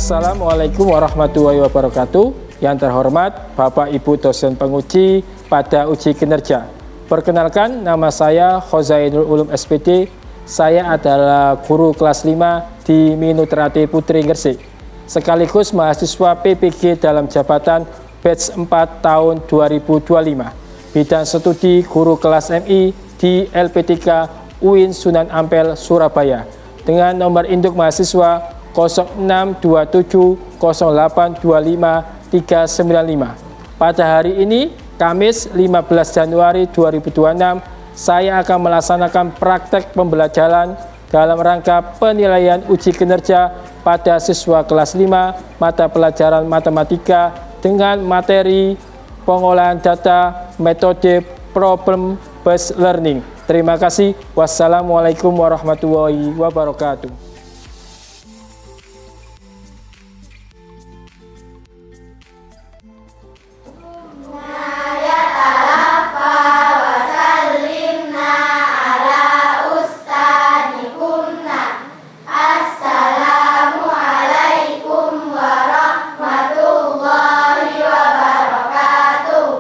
Assalamualaikum warahmatullahi wabarakatuh. Yang terhormat Bapak Ibu dosen penguji pada uji kinerja. Perkenalkan, nama saya Khozainul Ulum SPD. Saya adalah guru kelas 5 di Minutrati Putri Gresik. Sekaligus mahasiswa PPG dalam jabatan batch 4 tahun 2025. Bidang studi guru kelas MI di LP3 UIN Sunan Ampel, Surabaya. Dengan nomor induk mahasiswa 06270825 Pada hari ini, Kamis 15 Januari 2026, saya akan melaksanakan praktek pembelajaran dalam rangka penilaian uji kinerja pada siswa kelas 5 mata pelajaran matematika dengan materi pengolahan data metode problem based learning. Terima kasih. Wassalamualaikum warahmatullahi wabarakatuh.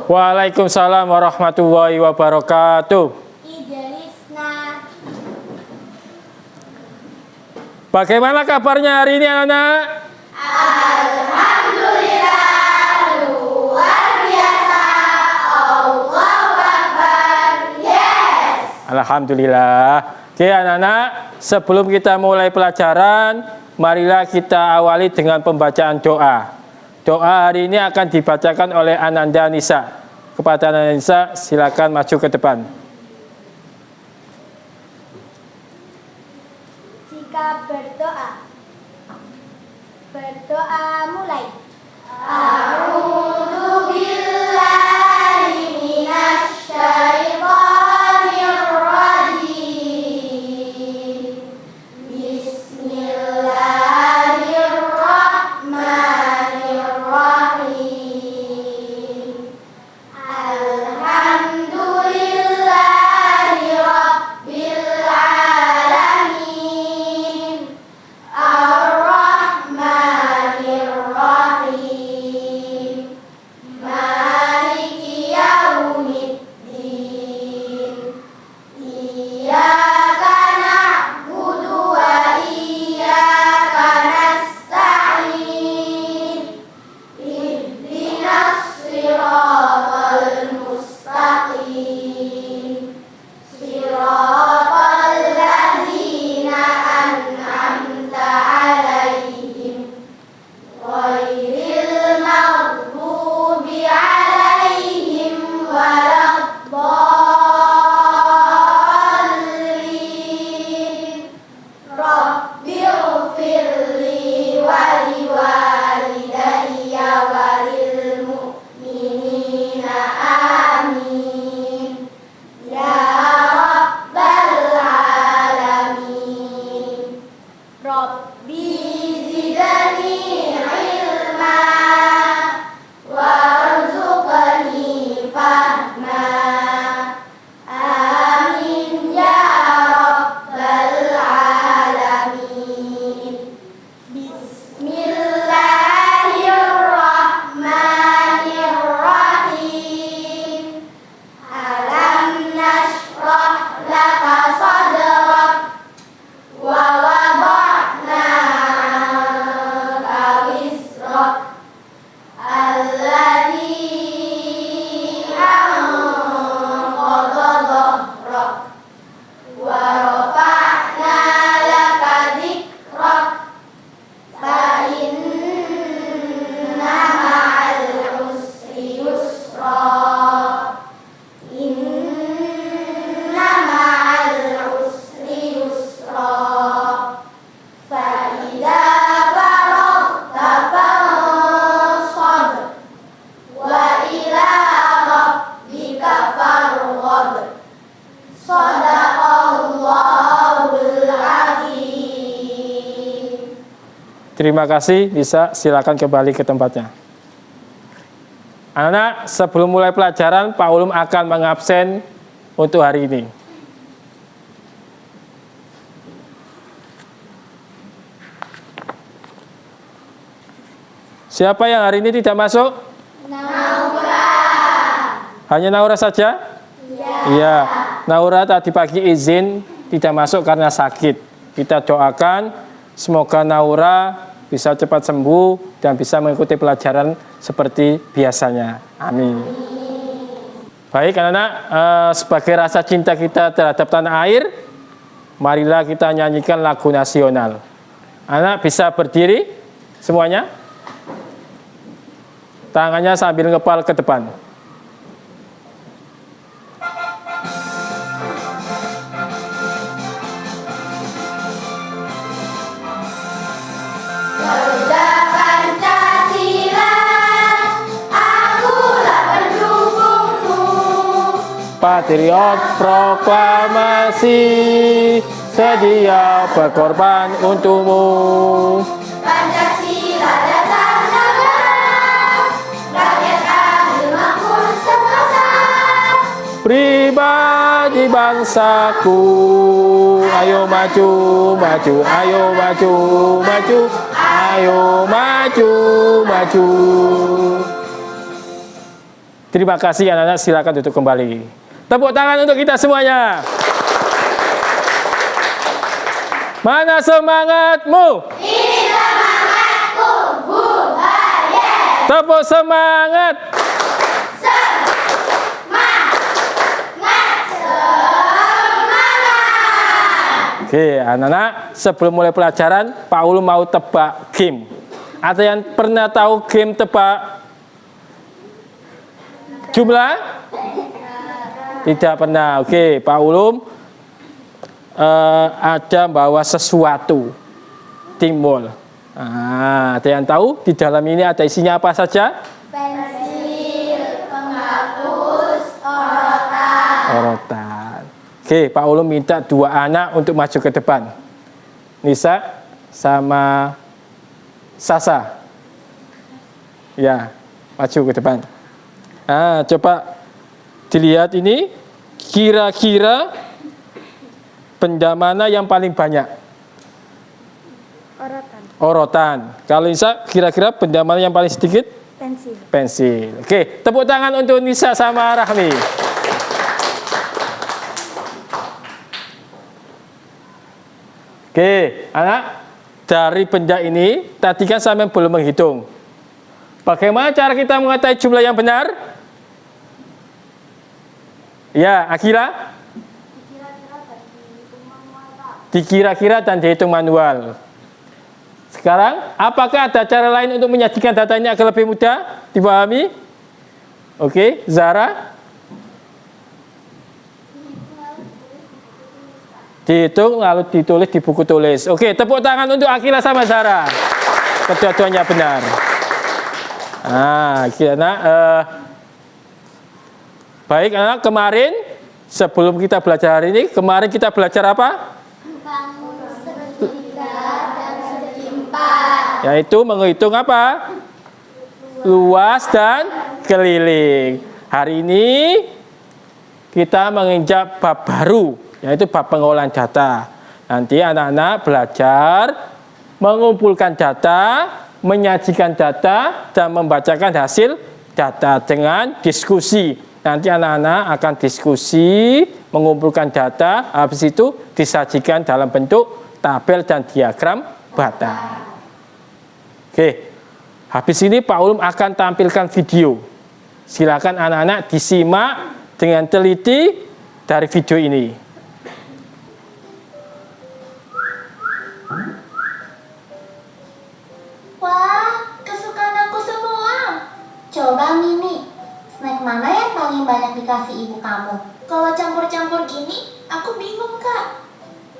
Waalaikumsalam warahmatullahi wabarakatuh. Bagaimana kabarnya hari ini, anak-anak? Alhamdulillah, luar biasa. Allahu Akbar. Yes. Alhamdulillah. Oke, anak-anak, sebelum kita mulai pelajaran, marilah kita awali dengan pembacaan doa. Doa hari ini akan dibacakan oleh Ananda Nisa. Kepada Ananda Nisa, silakan maju ke depan. Jika berdoa mulai. A'udzu billahi minasy syaithanir rajim. Bismillahirrahmanirrahim. Alhamdulillahi rabbil alamin. Ar-Rahmanir-Rahim. Maliki yaumiddin. Iyyaka na'budu wa iyyaka nasta'in. Ihdinas siratal mustaqim. Siratal ladzina an'amta 'alaihim ghairil maghdubi 'alaihim waladdallin. Rabbighfirli wa liwalidayya wa lil mu'minina amin. Ya Rabbal alamin. Rabbi zidni ilma warzuqni fahma. Amin ya Rabbal alamin. Bismillahirrahmanirrahim. Alam nashrah laka sadrak wa wada'na 'anka wizrak alladzi anqadha dhahrak wa rafa'na laka dzikrak fa inna ma'al usri yusra. Inna ma'al usri yusra. Fa idza faraghta fansab wa ila rabbika farghab. Shadaqallahul azim. Terima kasih, bisa silakan kembali ke tempatnya. Anak-anak, sebelum mulai pelajaran, Pak Ulum akan mengabsen untuk hari ini. Siapa yang hari ini tidak masuk? Naura. Hanya Naura saja? Iya. Naura tadi pagi izin tidak masuk karena sakit. Kita doakan semoga Naura bisa cepat sembuh dan bisa mengikuti pelajaran seperti biasanya. Amin. Baik anak-anak, sebagai rasa cinta kita terhadap tanah air, marilah kita nyanyikan lagu nasional. Anak bisa berdiri semuanya? Tangannya sambil ngepal ke depan. Garuda Pancasila, akulah pendukungmu. Patriot proklamasi, sedia berkorban untukmu. Pancasila dasar negara, rakyat adil makmur sekuasa. Pribadi bangsaku, ayo maju, maju, ayo maju, maju, ayo maju, maju. Terima kasih anak-anak, silakan duduk kembali. Tepuk tangan untuk kita semuanya. Mana semangatmu? Ini semangatku, Buhaye. Tepuk semangat. Oke, anak-anak, sebelum mulai pelajaran, Pak Ulum mau tebak game. Ada yang pernah tahu game tebak jumlah? Tidak pernah. Oke, Pak Ulum ada bawa sesuatu, timbul. Ada yang tahu di dalam ini ada isinya apa saja? Pensil, penghapus, orotan. Orotan. Oke, Pak Ulum minta 2 anak untuk maju ke depan. Nisa sama Sasa. Ya, maju ke depan. Coba dilihat ini, kira-kira benda mana yang paling banyak? Orotan. Orotan. Kalau Nisa, kira-kira benda mana yang paling sedikit? Pensil. Pensil. Oke, tepuk tangan untuk Nisa sama Rahmi. Oke, anak, dari benda ini, tadi kan sampai belum menghitung. Bagaimana cara kita mengetahui jumlah yang benar? Ya, Akila? Dikira-kira dan dihitung manual. Sekarang, apakah ada cara lain untuk menyajikan datanya agar lebih mudah dipahami? Oke, Zara? Dihitung lalu ditulis di buku tulis. Oke, tepuk tangan untuk Akila sama Zara. Kedua-duanya benar. Baik anak, kemarin sebelum kita belajar hari ini, kemarin kita belajar apa? Bangun segitiga dan segi empat. Yaitu menghitung apa? Luas dan keliling. Hari ini kita menginjak bab baru, yaitu bab pengolahan data. Nanti anak-anak belajar mengumpulkan data, menyajikan data, dan membacakan hasil data dengan diskusi. Nanti anak-anak akan diskusi, mengumpulkan data, habis itu disajikan dalam bentuk tabel dan diagram bata. Oke, habis ini Pak Ulum akan tampilkan video. Silakan anak-anak disimak dengan teliti dari video ini. Wah, kesukaan aku semua. Coba Mimi, snack mana yang paling banyak dikasih ibu kamu? Kalau campur-campur gini, aku bingung, Kak.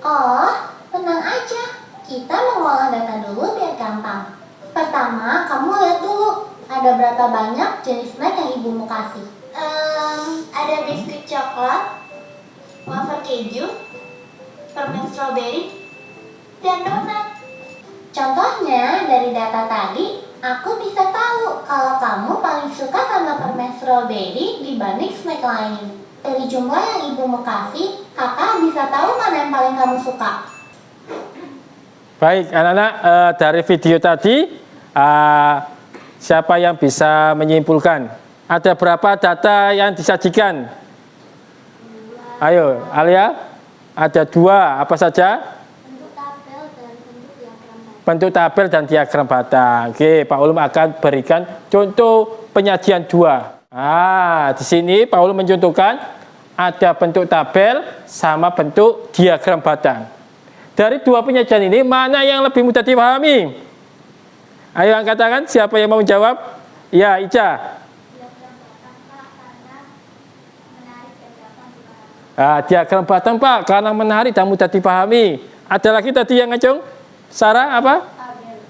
Oh, tenang aja. Kita mengolah data dulu biar gampang. Pertama, kamu lihat dulu, ada berapa banyak jenis snack yang ibumu kasih? Ada biskuit coklat, wafer keju, permen stroberi, dan donat. Contohnya, dari data tadi, aku bisa tahu kalau kamu paling suka sama permen stroberi dibanding snack lain. Dari jumlah yang ibumu kasih, kakak bisa tahu mana yang paling kamu suka. Baik, anak-anak, dari video tadi Siapa yang bisa menyimpulkan? Ada berapa data yang disajikan? Ayo, Alia. Ada 2, apa saja? Bentuk tabel dan diagram batang. Oke, Pak Ulum akan berikan contoh penyajian 2. Di sini Pak Ulum mencontohkan ada bentuk tabel sama bentuk diagram batang. Dari 2 penyajian ini, mana yang lebih mudah dipahami? Ayo angkat tangan, siapa yang mau menjawab? Ya, Ica. Diagram batang, Pak, karena menarik dan mudah dipahami. Ada lagi tadi yang ngacung? Sarah, apa?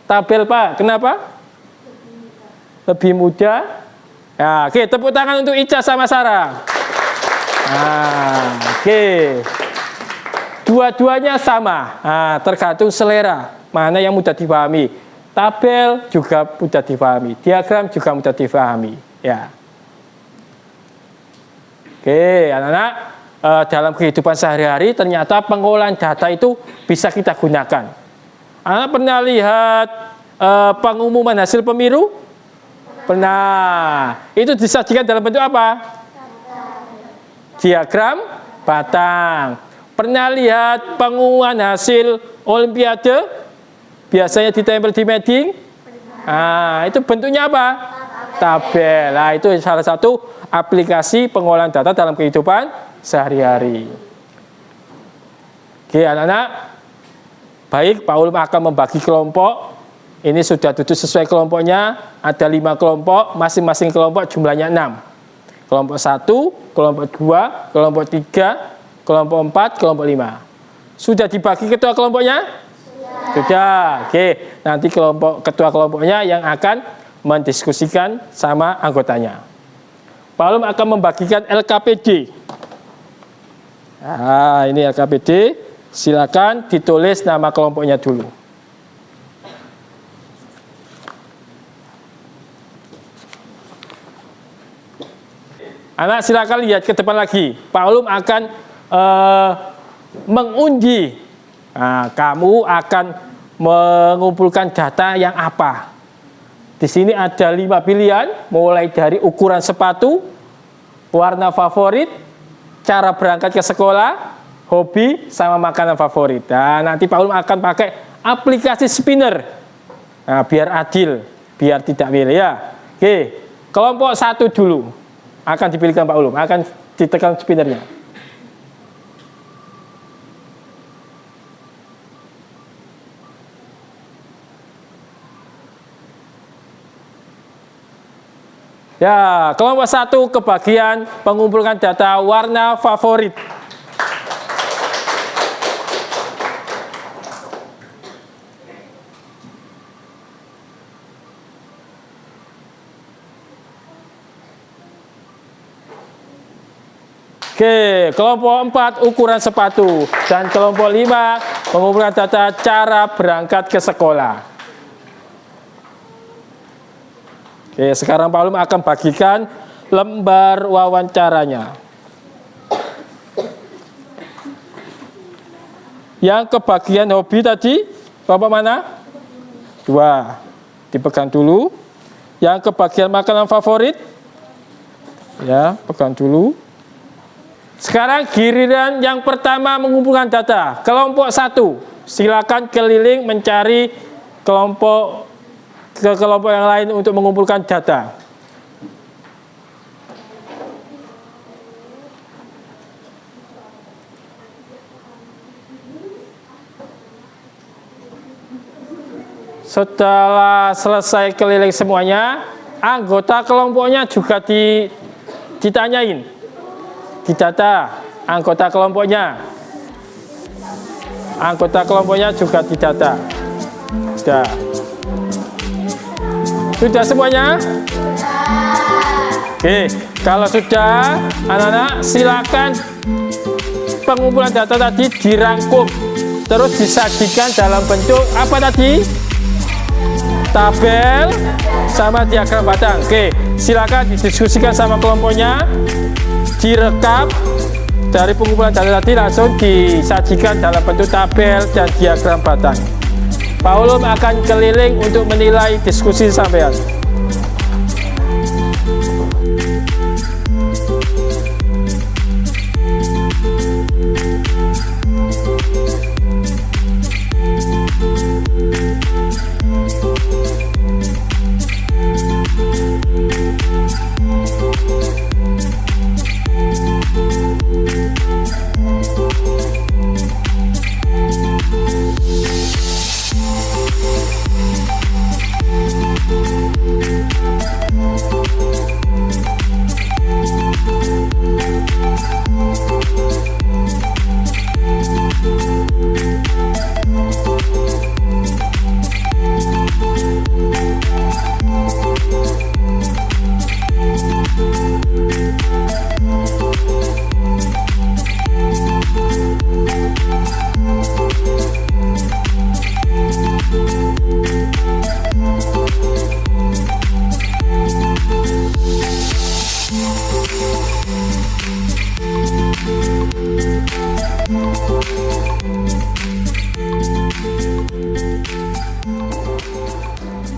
Tabel, Pak. Kenapa? Lebih mudah. Oke, tepuk tangan untuk Ica sama Sarah. Oke. Dua-duanya sama. Tergantung selera. Mana yang mudah dipahami. Tabel juga mudah dipahami, diagram juga mudah dipahami. Ya. Oke, anak-anak, dalam kehidupan sehari-hari ternyata pengolahan data itu bisa kita gunakan. Anak pernah lihat pengumuman hasil pemilu? Pernah. Itu disajikan dalam bentuk apa? Diagram batang. Pernah lihat pengumuman hasil Olimpiade? Biasanya ditempel di media. Itu bentuknya apa? Tabel. Itu salah satu aplikasi pengolahan data dalam kehidupan sehari-hari. Oke, anak-anak. Baik, Pak Ulum akan membagi kelompok. Ini sudah duduk sesuai kelompoknya. Ada 5 kelompok, masing-masing kelompok jumlahnya 6. Kelompok 1, kelompok 2, kelompok 3, kelompok 4, kelompok 5. Sudah dibagi ketua kelompoknya? Sudah. Oke, nanti ketua kelompoknya yang akan mendiskusikan sama anggotanya. Pak Ulum akan membagikan LKPD. Ini LKPD. Silakan ditulis nama kelompoknya dulu. Anak silakan lihat ke depan lagi. Pak Ulum akan mengundi. Kamu akan mengumpulkan data yang apa? Di sini ada 5 pilihan, mulai dari ukuran sepatu, warna favorit, cara berangkat ke sekolah, hobi, sama makanan favorit. Nanti Pak Ulum akan pakai aplikasi spinner. Biar adil, biar tidak milih ya. Oke, kelompok 1 dulu akan dipilihkan Pak Ulum, akan ditekan spinnernya. Ya, kelompok 1 kebagian mengumpulkan data warna favorit. Oke, kelompok 4 ukuran sepatu dan kelompok 5 mengumpulkan data cara berangkat ke sekolah. Oke, sekarang Pak Ulum akan bagikan lembar wawancaranya. Yang kebagian hobi tadi, kelompok mana? 2. Dipegang dulu. Yang kebagian makanan favorit, ya, pegang dulu. Sekarang giliran yang pertama mengumpulkan data. Kelompok 1, silakan keliling mencari kelompok yang lain untuk mengumpulkan data. Setelah selesai keliling semuanya, anggota kelompoknya juga ditanyain. Didata anggota kelompoknya. Anggota kelompoknya juga didata. Sudah semuanya? Oke, kalau sudah, anak-anak silakan pengumpulan data tadi dirangkum, terus disajikan dalam bentuk apa tadi? Tabel sama diagram batang. Oke, silakan didiskusikan sama kelompoknya, direkap dari pengumpulan data tadi langsung disajikan dalam bentuk tabel dan diagram batang. Pak Ulum akan keliling untuk menilai diskusi sampean.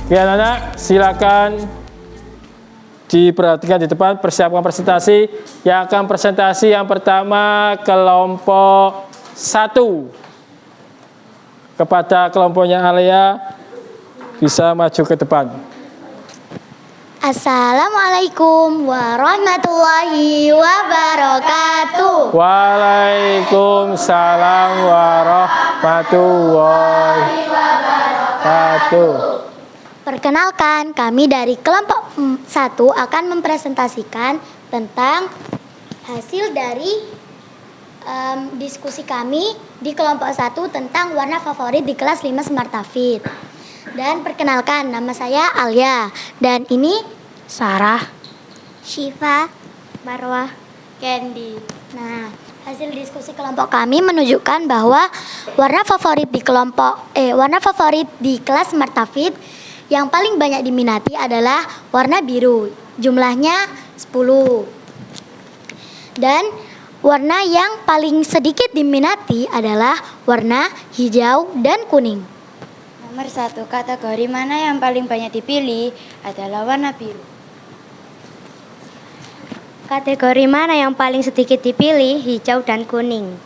Oke anak-anak, silakan diperhatikan di depan, persiapkan presentasi. Yang akan presentasi yang pertama kelompok 1. Kepada kelompoknya Alia, bisa maju ke depan. Assalamualaikum warahmatullahi wabarakatuh. Waalaikumsalam warahmatullahi wabarakatuh. Perkenalkan, kami dari kelompok 1 akan mempresentasikan tentang hasil dari diskusi kami di kelompok 1 tentang warna favorit di kelas 5 Smart Hafid. Dan perkenalkan, nama saya Alia. Dan ini Sarah, Syifa, Marwah, Candy. Nah, hasil diskusi kelompok kami menunjukkan bahwa warna favorit di kelas Smart Hafid yang paling banyak diminati adalah warna biru. Jumlahnya 10. Dan warna yang paling sedikit diminati adalah warna hijau dan kuning. Nomor 1, kategori mana yang paling banyak dipilih adalah warna biru. Kategori mana yang paling sedikit dipilih, hijau dan kuning.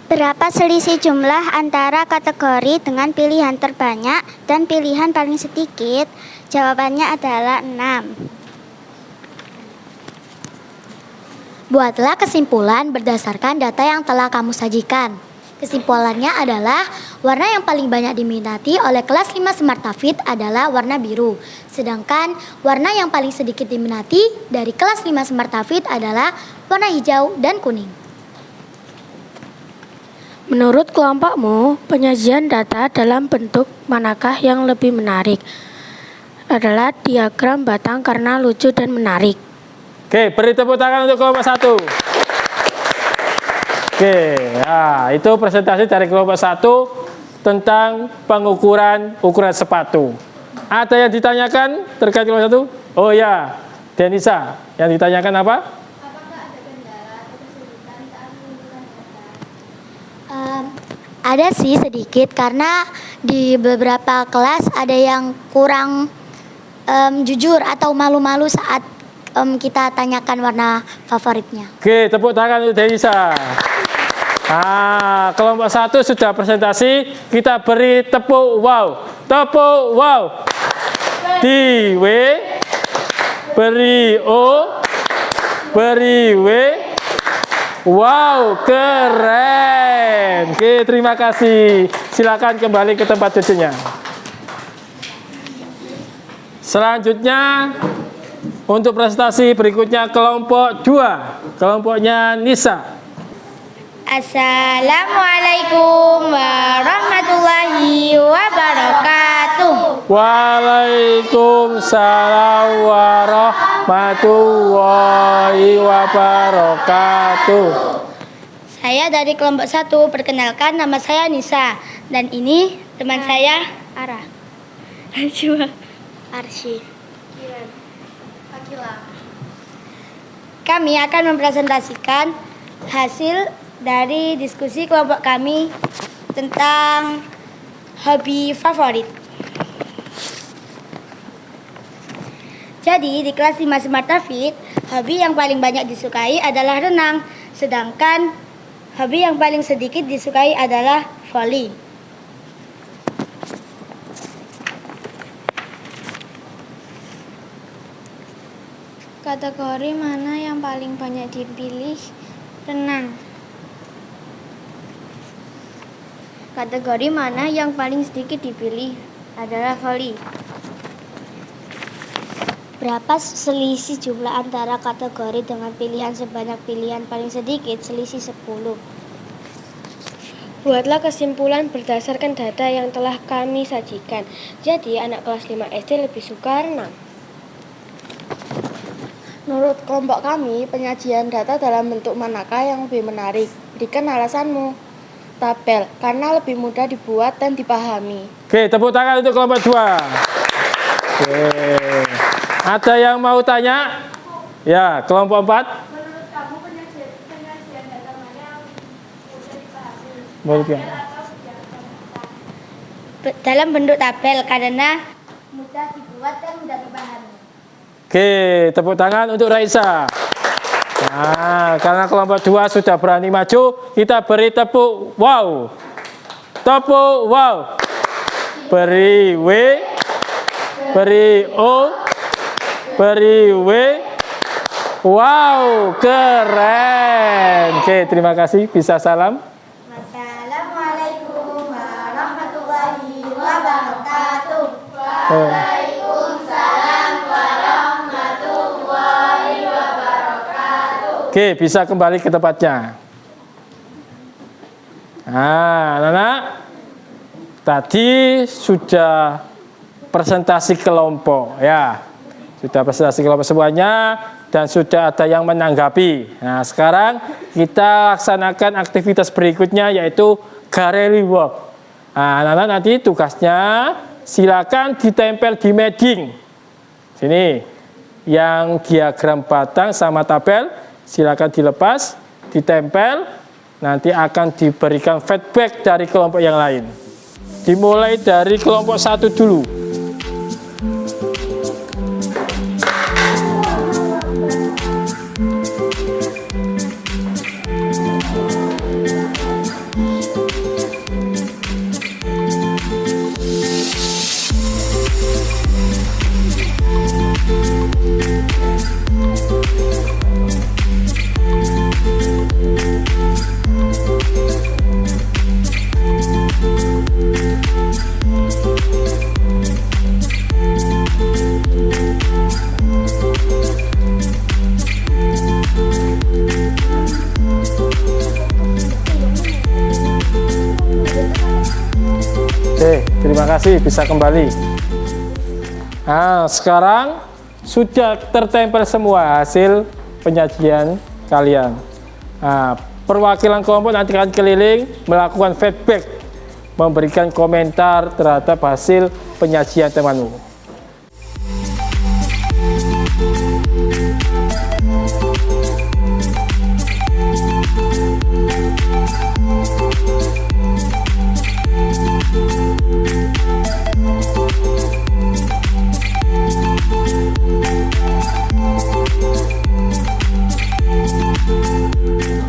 Berapa selisih jumlah antara kategori dengan pilihan terbanyak dan pilihan paling sedikit? Jawabannya adalah 6. Buatlah kesimpulan berdasarkan data yang telah kamu sajikan. Kesimpulannya adalah warna yang paling banyak diminati oleh kelas 5 Smart Hafid adalah warna biru. Sedangkan warna yang paling sedikit diminati dari kelas 5 Smart Hafid adalah warna hijau dan kuning. Menurut kelompokmu, penyajian data dalam bentuk manakah yang lebih menarik? Adalah diagram batang karena lucu dan menarik. Oke, beri tepuk tangan untuk kelompok 1. Oke, nah, itu presentasi dari kelompok 1 tentang ukuran sepatu. Ada yang ditanyakan terkait kelompok 1? Oh ya, Denisa, yang ditanyakan apa? Ada sih sedikit, karena di beberapa kelas ada yang kurang jujur atau malu-malu saat kita tanyakan warna favoritnya. Oke, tepuk tangan untuk Denisa. Nah, kelompok 1 sudah presentasi, kita beri tepuk wow. Tepuk wow. Di W, beri O, beri W. Wow, keren. Oke, terima kasih. Silakan kembali ke tempat duduknya. Selanjutnya, untuk presentasi berikutnya kelompok 2. Kelompoknya Nisa. Assalamualaikum warahmatullahi wabarakatuh. Waalaikumsalam warahmatullahi wabarakatuh. Saya dari kelompok 1, perkenalkan nama saya Nisa. Dan ini teman saya Ara. Najwa. Arsy. Kami akan mempresentasikan hasil dari diskusi kelompok kami tentang hobi favorit. Jadi di kelas 5 Smart Hafid, hobi yang paling banyak disukai adalah renang, sedangkan hobi yang paling sedikit disukai adalah voli. Kategori mana yang paling banyak dipilih? Renang. Kategori mana yang paling sedikit dipilih? Adalah voli. Berapa selisih jumlah antara kategori dengan pilihan sebanyak pilihan paling sedikit? Selisih 10. Buatlah kesimpulan berdasarkan data yang telah kami sajikan. Jadi anak kelas 5 SD lebih suka renang. Menurut kelompok kami, penyajian data dalam bentuk manakah yang lebih menarik? Berikan alasanmu. Tabel, karena lebih mudah dibuat dan dipahami. Oke, tepuk tangan untuk kelompok 2. Oke. Ada yang mau tanya? Ya, kelompok 4. Menurut kamu penyajian data mana yang mudah dipahami? Menurut kamu? dalam bentuk tabel karena mudah dibuat dan mudah dipahami. Oke, tepuk tangan untuk Raisa. Nah, karena kelompok 2 sudah berani maju, kita beri tepuk wow. Tepuk wow. Beri W, beri O, beri W. Wow, keren. Oke, terima kasih. Bisa salam. Wassalamualaikum warahmatullahi wabarakatuh. Oke, bisa kembali ke tempatnya. Nah, anak-anak, tadi sudah presentasi kelompok, ya. Sudah presentasi kelompok semuanya dan sudah ada yang menanggapi. Nah, sekarang kita laksanakan aktivitas berikutnya yaitu gallery work. Nah, anak-anak nanti tugasnya silakan ditempel di mading. Sini, yang diagram batang sama tabel silakan dilepas, ditempel, nanti akan diberikan feedback dari kelompok yang lain. Dimulai dari kelompok 1 dulu. Oke, terima kasih, bisa kembali. Nah, sekarang sudah tertempel semua hasil penyajian kalian. Nah, perwakilan kelompok nanti akan keliling melakukan feedback, memberikan komentar terhadap hasil penyajian temanmu.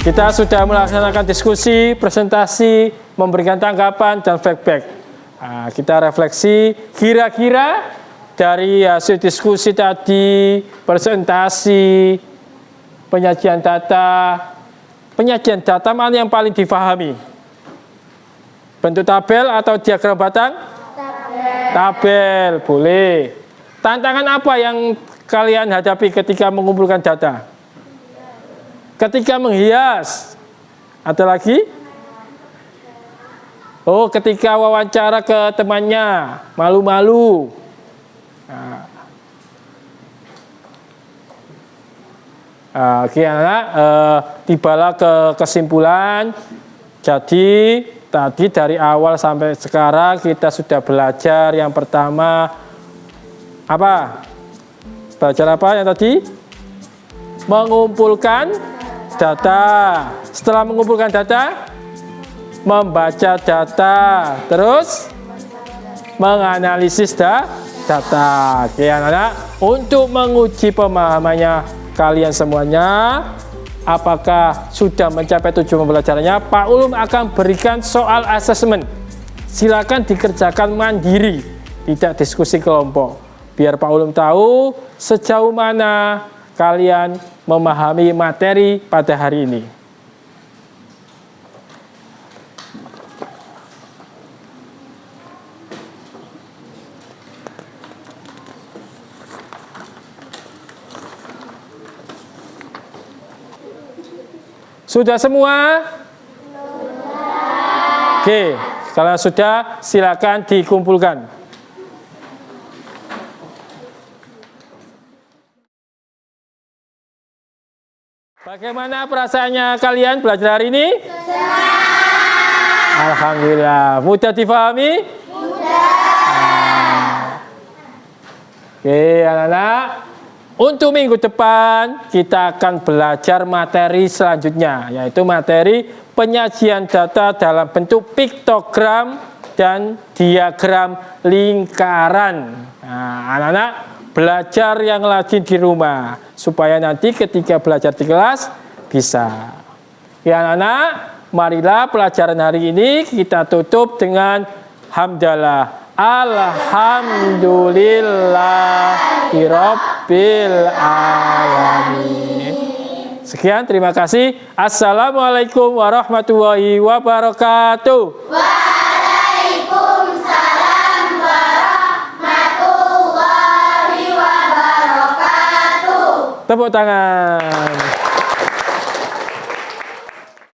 Kita sudah melaksanakan diskusi, presentasi, memberikan tanggapan, dan feedback. Nah, kita refleksi, kira-kira dari hasil diskusi tadi, presentasi, penyajian data mana yang paling difahami? Bentuk tabel atau diagram batang? Tabel, boleh. Tantangan apa yang kalian hadapi ketika mengumpulkan data? Ketika menghias, ada lagi? Oh, ketika wawancara ke temannya, malu-malu. Oke, anak, tibalah ke kesimpulan. Jadi, tadi dari awal sampai sekarang kita sudah belajar yang pertama, apa? Belajar apa yang tadi? Mengumpulkan data. Setelah mengumpulkan data, membaca data, terus menganalisis data. Oke, anak-anak, untuk menguji pemahamannya kalian semuanya, apakah sudah mencapai tujuan pembelajarannya, Pak Ulum akan berikan soal asesmen. Silakan dikerjakan mandiri, tidak diskusi kelompok. Biar Pak Ulum tahu sejauh mana kalian memahami materi pada hari ini. Sudah semua? Oke, kalau sudah silakan dikumpulkan. Bagaimana perasaannya kalian belajar hari ini? Senang. Alhamdulillah. Mudah difahami? Mudah. Oke, anak-anak. Untuk minggu depan kita akan belajar materi selanjutnya, yaitu materi penyajian data dalam bentuk piktogram dan diagram lingkaran. Nah, anak-anak belajar yang rajin di rumah supaya nanti ketika belajar di kelas bisa. Ya anak-anak, marilah pelajaran hari ini kita tutup dengan hamdalah. Alhamdulillahirabbil alamin. Sekian, terima kasih. Assalamualaikum warahmatullahi wabarakatuh. Waalaikumsalam warahmatullahi wabarakatuh. Tepuk tangan.